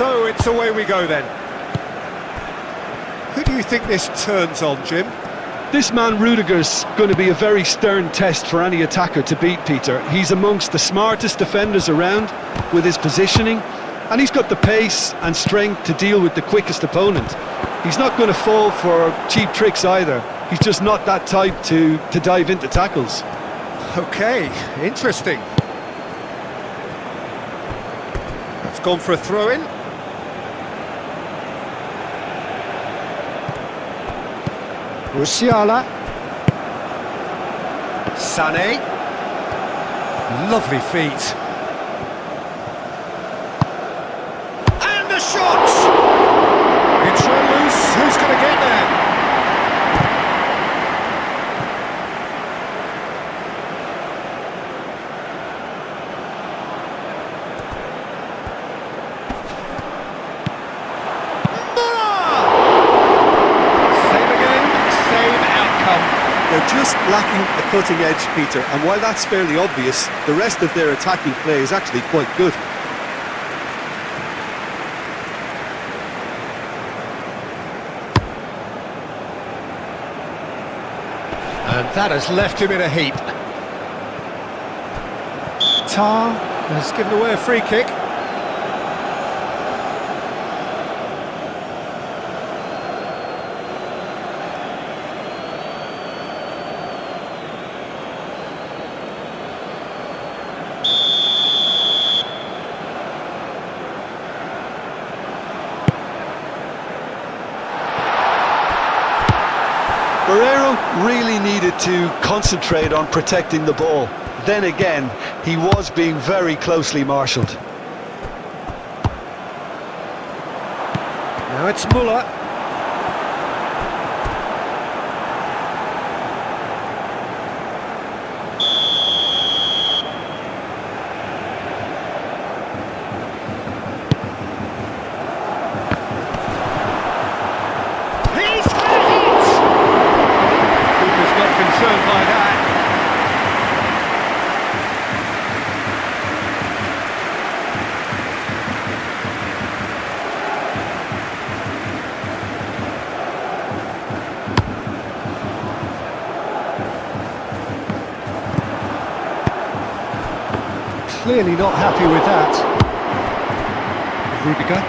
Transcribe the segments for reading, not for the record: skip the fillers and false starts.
So it's away we go then. Who do you think this turns on, Jim? This man Rudiger's going to be a very stern test for any attacker to beat, Peter. He's amongst the smartest defenders around with his positioning, and he's got the pace and strength to deal with the quickest opponent. He's not going to fall for cheap tricks either. He's just not that type to dive into tackles. Okay, interesting. That's gone for a throw-in. Musiala. Sané. Lovely feet. And the shot! It's run loose. Who's going to get there? They're just lacking a cutting edge, Peter, and while that's fairly obvious, the rest of their attacking play is actually quite good. And that has left him in a heap. Tar has given away a free kick. Barreiro really needed to concentrate on protecting the ball. Then again, he was being very closely marshalled. Now it's Muller. Concerned by that. Clearly not happy with that. Rudiger.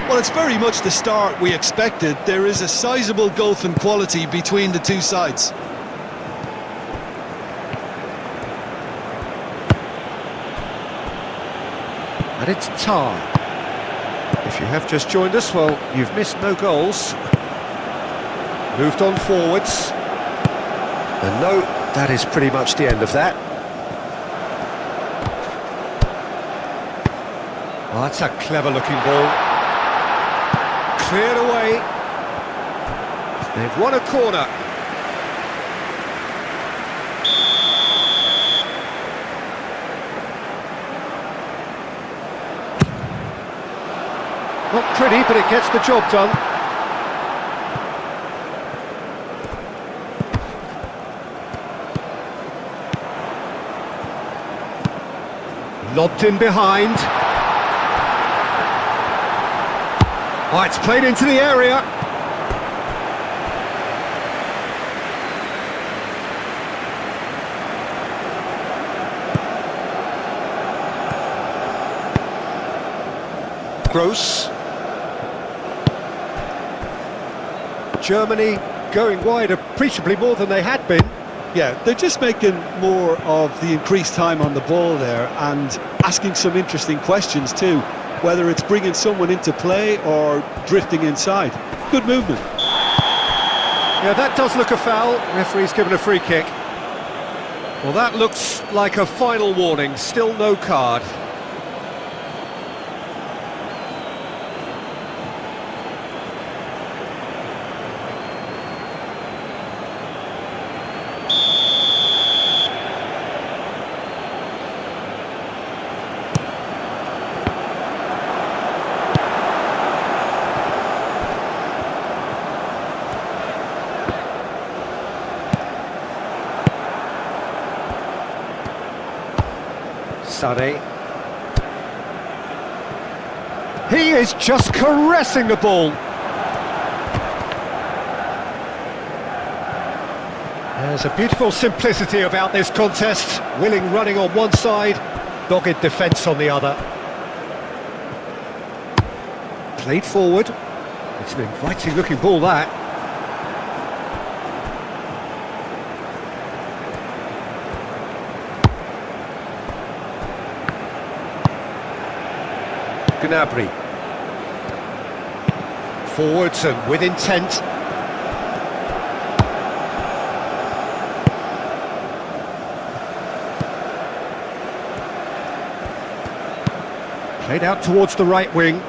Well, it's very much the start we expected. There is a sizable gulf in quality between the two sides. And it's Tar. If you have just joined us, well, you've missed no goals. Moved on forwards. And no, that is pretty much the end of that. Well, that's a clever-looking ball. Cleared away. They've won a corner. Not pretty, but it gets the job done. Lobbed in behind. Oh, it's played into the area. Gross. Germany going wide appreciably more than they had been. Yeah, they're just making more of the increased time on the ball there and asking some interesting questions too, whether it's bringing someone into play or drifting inside. Good movement. Yeah, that does look a foul. Referee's given a free kick. Well, that looks like a final warning. Still no card. Sané. He is just caressing the ball. There's a beautiful simplicity about this contest. Willing running on one side, dogged defence on the other. Played forward. It's an inviting looking ball, that. Gnabry. Forwards and with intent. Played out towards the right wing.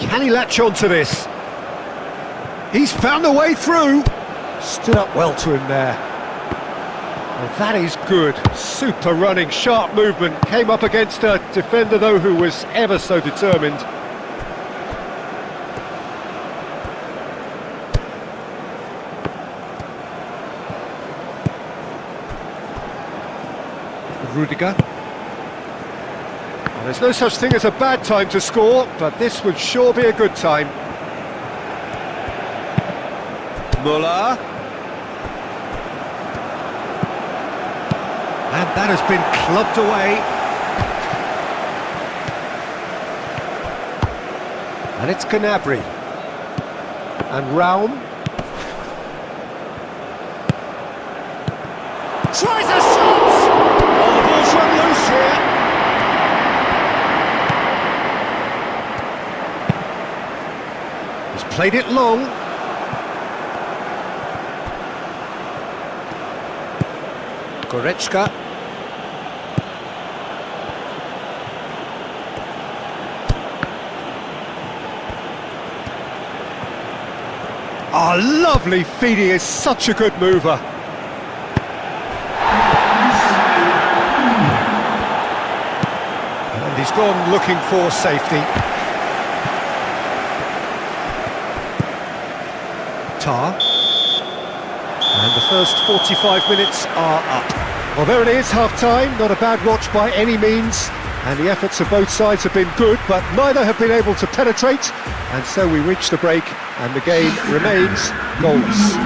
Can he latch on to this? He's found a way through. Stood up well to him there. Well, that is good. Super running, sharp movement. Came up against a defender, though, who was ever so determined. Rudiger. Well, there's no such thing as a bad time to score, but this would sure be a good time. Muller. And that has been clubbed away. And it's Gnabry. And Raum. Tries a shot! Oh, the ball's run loose here. He's played it long. Goretzka. Oh, lovely feed, he is such a good mover. And he's gone looking for safety. Tar. And the first 45 minutes are up. Well, there it is, half-time. Not a bad watch by any means. And the efforts of both sides have been good, but neither have been able to penetrate. And so we reach the break, and the game remains goalless.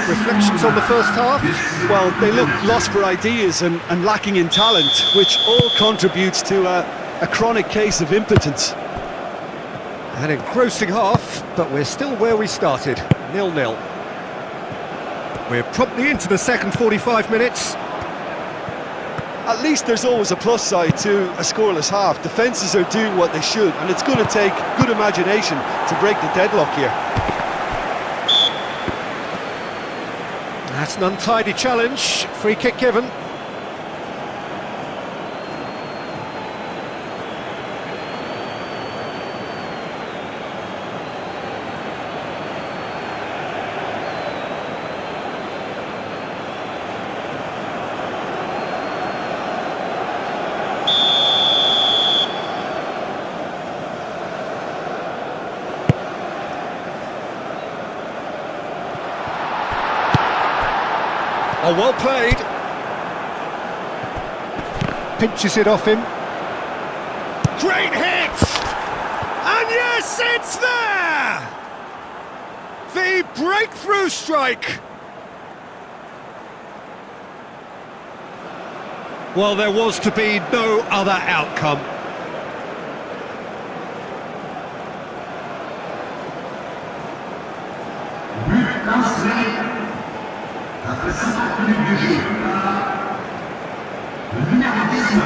Reflections on the first half? Well, they look lost for ideas and lacking in talent, which all contributes to a chronic case of impotence. An engrossing half, but we're still where we started, 0-0. We're promptly into the second 45 minutes. At least there's always a plus side to a scoreless half. Defences are doing what they should, and it's going to take good imagination to break the deadlock here. That's an untidy challenge. Free kick given. Oh, well played. Pinches it off him. Great hit! And yes, it's there! The breakthrough strike! Well, there was to be no other outcome. Après 50 minutes de jeu, le numéro 19.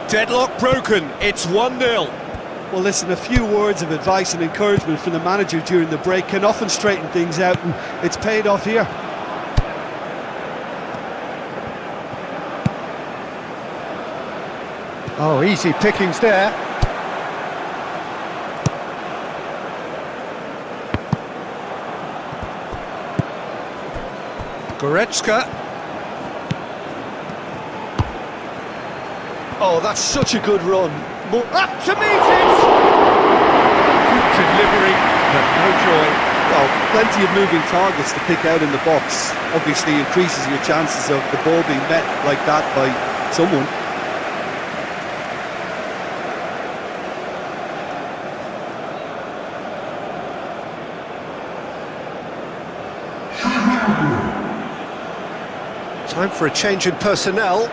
Deadlock broken, it's 1-0. Well, listen, a few words of advice and encouragement from the manager during the break can often straighten things out, and it's paid off here. Oh, easy pickings there. Goretzka. Oh, that's such a good run. Up to meet it! Good delivery, but no joy. Well, plenty of moving targets to pick out in the box. Obviously increases your chances of the ball being met like that by someone. Time for a change in personnel.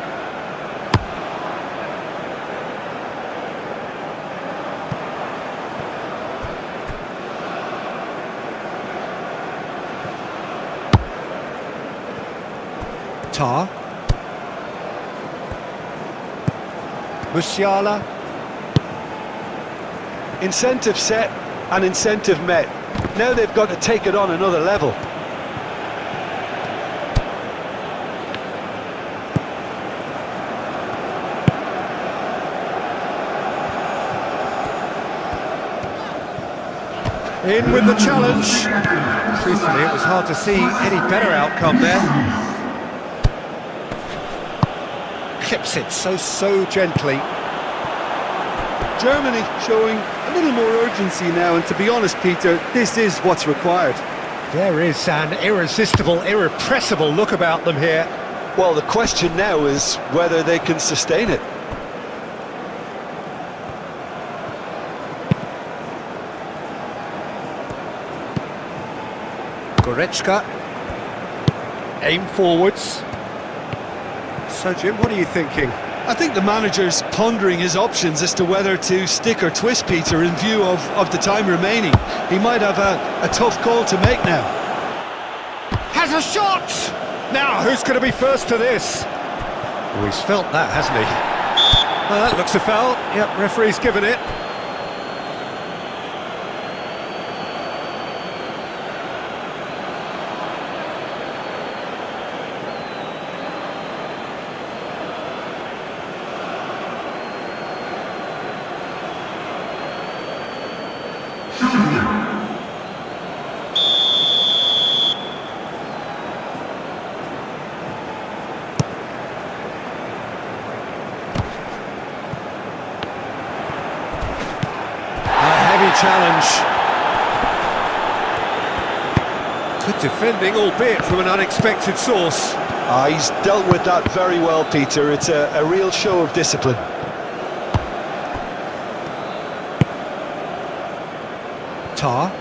Tar. Musiala. Incentive set and incentive met. Now they've got to take it on another level. In with the challenge. Truthfully, it was hard to see any better outcome there. Clips it so gently. Germany showing a little more urgency now, and to be honest, Peter, this is what's required. There is an irresistible, irrepressible look about them here. Well, the question now is whether they can sustain it. Goretzka. Aim forwards. So, Jim, what are you thinking? I think the manager's pondering his options as to whether to stick or twist Peter in view of the time remaining. He might have a tough call to make now. Has a shot! Now, who's going to be first to this? Oh, he's felt that, hasn't he? That looks a foul. Yep, referee's given it. Challenge. Good defending, albeit from an unexpected source. He's dealt with that very well, Peter. It's a real show of discipline. Tar.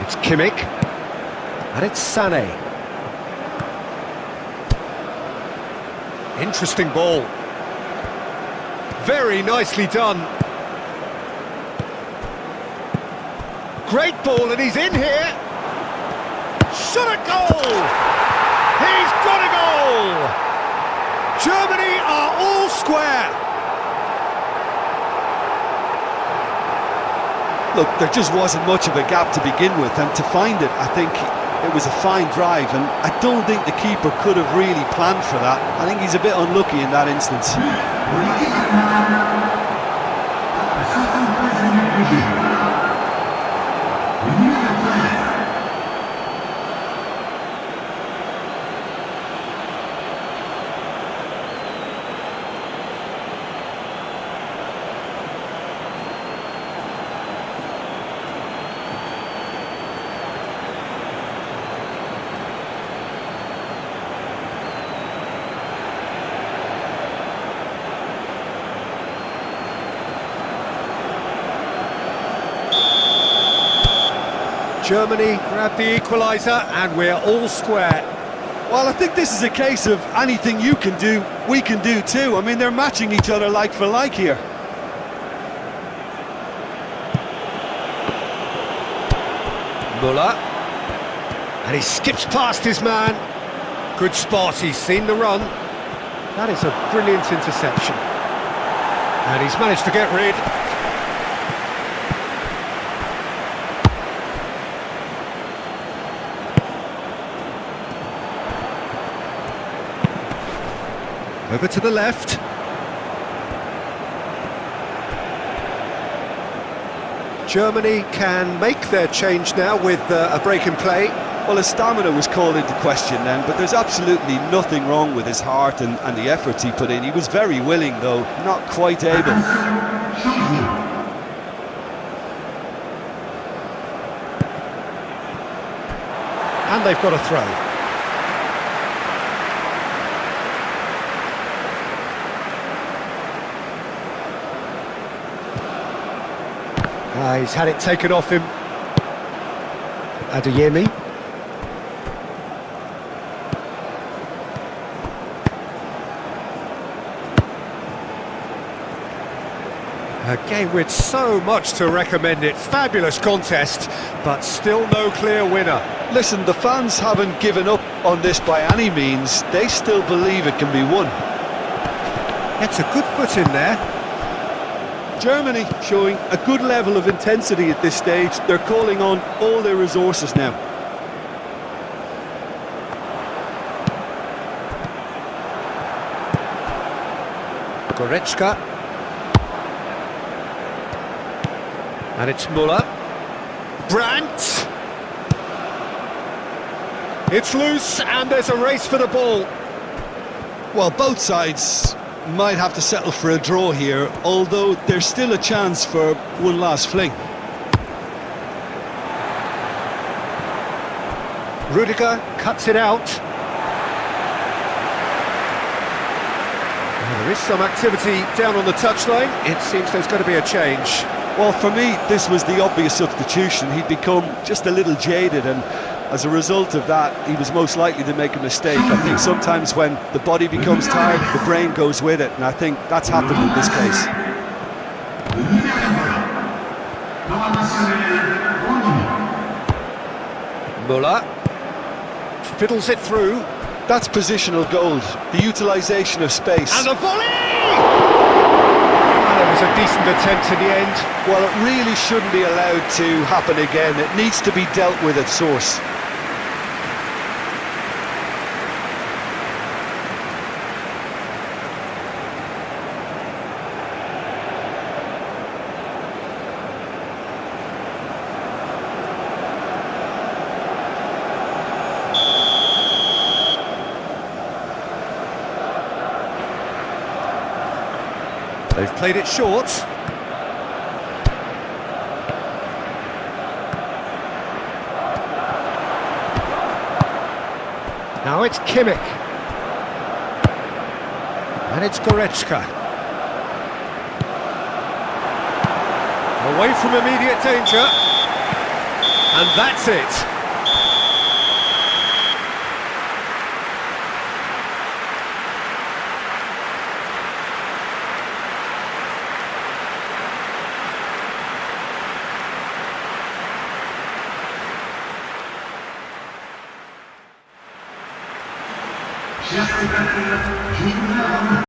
It's Kimmich. And it's Sané. Interesting ball. Very nicely done. Great ball, and he's in here. Shot a goal! He's got a goal! Germany are all square. Look, there just wasn't much of a gap to begin with, and to find it, I think it was a fine drive, and I don't think the keeper could have really planned for that. I think he's a bit unlucky in that instance. Germany grab the equaliser, and we're all square. Well, I think this is a case of anything you can do, we can do too. I mean, they're matching each other like for like here. Müller. And he skips past his man. Good spot, he's seen the run. That is a brilliant interception. And he's managed to get rid. Over to the left. Germany can make their change now with a break in play. Well, his stamina was called into question then, but there's absolutely nothing wrong with his heart and the efforts he put in. He was very willing, though, not quite able. And they've got a throw. He's had it taken off him. Adeyemi. A game with so much to recommend it. Fabulous contest, but still no clear winner. Listen, the fans haven't given up on this by any means. They still believe it can be won. Gets a good foot in there. Germany showing a good level of intensity at this stage. They're calling on all their resources now. Goretzka. And it's Muller. Brandt. It's loose and there's a race for the ball. Well, both sides might have to settle for a draw here, although there's still a chance for one last fling. Rudiger cuts it out. Well, there is some activity down on the touchline. It seems there's going to be a change. Well, for me, this was the obvious substitution. He'd become just a little jaded, and as a result of that, he was most likely to make a mistake. I think sometimes when the body becomes tired, the brain goes with it, and I think that's happened in this case. Muller fiddles it through. That's positional gold, the utilisation of space. And the volley! That was a decent attempt in the end. Well, it really shouldn't be allowed to happen again. It needs to be dealt with at source. They've played it short. Now it's Kimmich. And it's Goretzka. Away from immediate danger. And that's it. Chers spectateurs, je voudrais